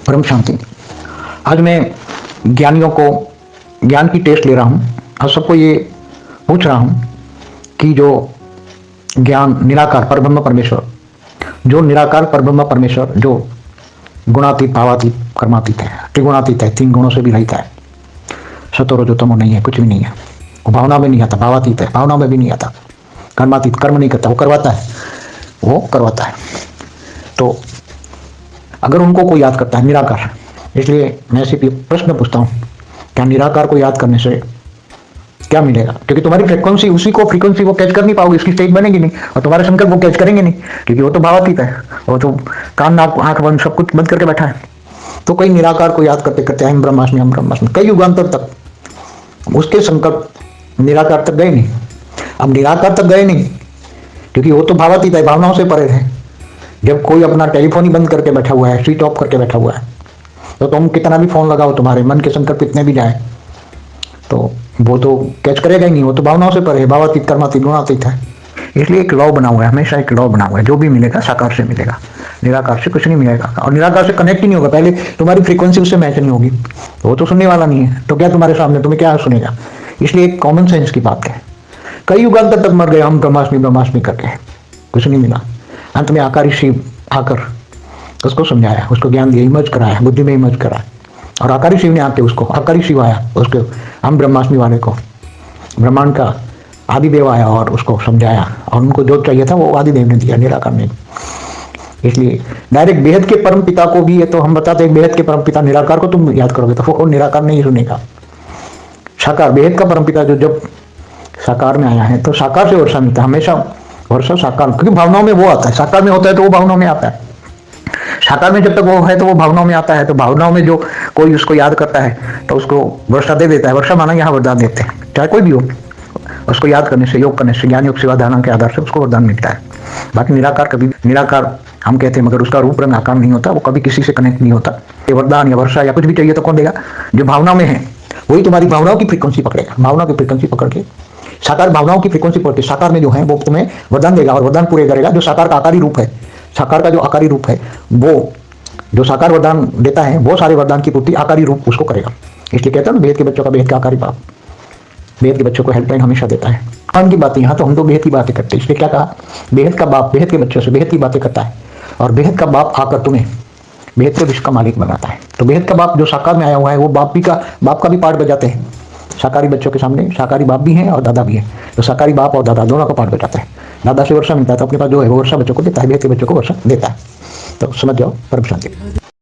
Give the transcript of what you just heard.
परम शांति। आज मैं ज्ञानियों को ज्ञान की टेस्ट ले रहा हूँ और सबको ये पूछ रहा हूँ कि जो ज्ञान निराकार परब्रह्म परमेश्वर, जो निराकार परब्रह्म परमेश्वर जो गुणातीत भावातीत कर्मातीत है, त्रिगुणातीत है, 3 गुणों से भी रहित है, सतो रजो तमो नहीं है, कुछ भी नहीं है, वो भावना में नहीं आता, भावातीत है, भावना में भी नहीं आता, कर्मातीत, कर्म नहीं करता, वो करवाता है, वो करवाता है। तो अगर उनको कोई याद करता है निराकार, इसलिए मैं सिर्फ ये प्रश्न पूछता हूँ, क्या निराकार को याद करने से क्या मिलेगा? क्योंकि तुम्हारी फ्रीक्वेंसी, उसी को फ्रीक्वेंसी वो कैच कर नहीं पाओगे, इसकी स्टेज बनेगी नहीं, और तुम्हारे शंकर वो कैच करेंगे नहीं, क्योंकि वो तो भावातीत है, वो तो कान नाक आंख बंद सब कुछ बंद करके बैठा है। तो कई निराकार को याद करते करते हम ब्रह्मास्मि कई युगांतर तक उसके संकट निराकार तक गए नहीं। अब निराकार तक गए नहीं क्योंकि वो तो भावातीत है, भावनाओं से परे है। जब कोई अपना टेलीफोन ही बंद करके बैठा हुआ है, स्विच ऑफ करके बैठा हुआ है, तो तुम कितना भी फोन लगाओ, तुम्हारे मन के संकट कितने भी जाए, तो वो तो कैच करेगा ही नहीं, वो तो भावनाओं से परे है, भावातीत कर्मातीत गुणातीत है। इसलिए एक लॉ बना हुआ है, हमेशा एक लॉ बना हुआ है, जो भी मिलेगा साकार से मिलेगा, निराकार से कुछ नहीं मिलेगा, और निराकार से कनेक्ट ही नहीं होगा। पहले तुम्हारी फ्रीक्वेंसी उससे मैच नहीं होगी, वो तो सुनने वाला नहीं है, तो क्या तुम्हारे सामने तुम्हें क्या सुनेगा? इसलिए एक कॉमन सेंस की बात है। कई युगांतर तक मर गए हम ब्रह्मास्मि करके, कुछ नहीं मिला। अंत में आकारी शिव आकर उसको समझाया, उसको ज्ञान दिया, इमर्ज कराया, बुद्धि में इमर्ज कराया, और आकारी शिव ने आके उसको, आकारी शिव आया उसके हम ब्रह्मास्मि वाले को, ब्रह्मांड का आदिदेव आया और उसको समझाया, और उनको जो चाहिए था वो आदिदेव ने दिया, निराकार ने। इसलिए डायरेक्ट बेहद के परम पिता को भी, ये तो हम बताते हैं बेहद के परम पिता निराकार को तुम याद करोगे तो वो निराकार नहीं सुनेगा। साकार बेहद का परम पिता जो जब साकार में आया है, तो साकार से वर्षा मिलता है, हमेशा वर्षा साकार, क्योंकि भावनाओं में वो आता है, साकार में होता है तो वो भावनाओं में आता है, साकार में जब तक वो है तो वो भावनाओं में आता है। तो भावनाओं में जो कोई उसको याद करता है तो उसको वर्षा दे देता है। वर्षा माना यहाँ वरदान देते हैं, चाहे कोई भी हो, उसको याद करने से, योग करने से, ज्ञान योग सेवा धारणा के आधार से उसको वरदान मिलता है। बाकी निराकार कभी, निराकार हम कहते हैं मगर उसका रूप रंग आकार नहीं होता, वो कभी किसी से कनेक्ट नहीं होता। ये वरदान या वर्षा या कुछ भी चाहिए तो कौन देगा? जो भावना में है वही तुम्हारी भावनाओं की फ्रीक्वेंसी पकड़ेगा, भावना की फ्रीक्वेंसी पकड़ के साकार भावनाओं की फ्रीक्वेंसी पकड़ के साकार में जो है वो तुम्हें वरदान देगा, और वरदान पूरे करेगा। जो साकार का आकारी रूप है, साकार का जो आकारी रूप है, वो जो साकार वरदान देता है वो सारे वरदान की पूर्ति आकारी रूप उसको करेगा। इसलिए कहते हैं ना, बेहद के बच्चों का बेहद का आकारी बाप, बेहद के बच्चों को हेल्पलाइन हमेशा देता है। काम की बातें, यहाँ तो हम तो बेहद की बातें करते हैं, इसलिए क्या कहा, बेहद का बाप बेहद के बच्चों से बेहद की बातें करता है, और बेहद का बाप आकर तुम्हें बेहद के विश्व का मालिक बनाता है। तो बेहद का बाप जो साकार में आया हुआ है वो बाप का भी पार्ट बजाते हैं। साकारी बच्चों के सामने साकारी बाप भी हैं और दादा भी हैं, तो साकारी बाप और दादा दोनों का पार्ट बजाता है। दादा से वर्षा मिलता है तो अपने पास जो है वो वर्षा बच्चों को देता है, बेहद के बच्चों को वर्षा देता है। तो समझ जाओ, परम शांति।